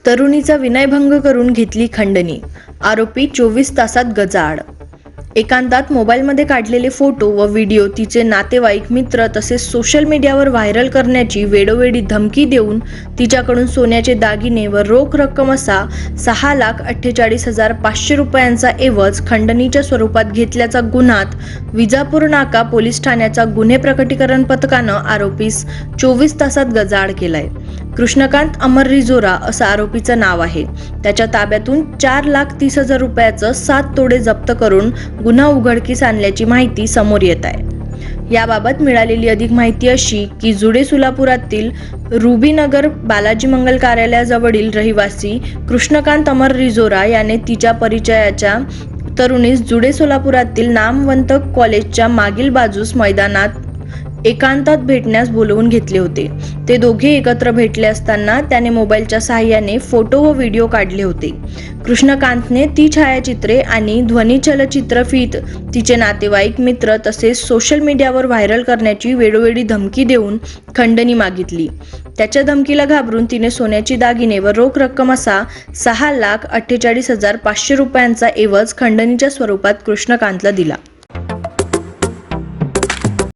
तरुणीचा विनयभंग करून घेतली खंडणी, आरोपी 24 तासात गजाआड। एकांतात मोबाईलमध्ये काढलेले फोटो व व्हिडिओ तिचे नातेवाईक, मित्र तसेच सोशल मीडियावर व्हायरल करण्याची वेळोवेळी धमकी देऊन तिच्याकडून सोन्याचे दागिने व रोख रक्कम असा 6,48,500 रुपयांचा एवज खंडणीच्या स्वरूपात घेतल्याचा गुन्ह्यात विजापूर नाका पोलीस ठाण्याच्या गुन्हे प्रकटीकरण पथकानं आरोपीस 24 तासात गजाआड केलाय। कृष्णकांत अमर रिजोरा असं आरोपीचं नाव आहे। त्याच्या ताब्यातून 4,30,000 रुपयाचं 7 तोडे जप्त करून गुन्हा उघडकीस आणल्याची माहिती समोर येत आहे। याबाबत मिळालेली अधिक माहिती अशी की जुडे सोलापुरातील रुबीनगर बालाजी मंगल कार्यालयाजवळील रहिवासी कृष्णकांत अमर रिजोरा याने तिच्या परिचयाच्या तरुणीस जुडे सोलापुरातील नामवंत कॉलेजच्या मागील बाजूस मैदानात एकांतात भेटण्यास बोलवून घेतले होते। ते दोघे एकत्र भेटले असताना त्याने मोबाईलच्या सहाय्याने फोटो व व्हिडिओ काढले होते। कृष्णकांतने ती छायाचित्रे आणि ध्वनिचलचित्रफीत तिचे नातेवाईक, मित्र तसेच सोशल मीडियावर व्हायरल करण्याची वेळोवेळी धमकी देऊन खंडणी मागितली। त्याच्या धमकीला घाबरून तिने सोन्याची दागिने व रोख रक्कम असा 6,48,500 रुपयांचा एवज खंडणीच्या स्वरूपात कृष्णकांतला दिला।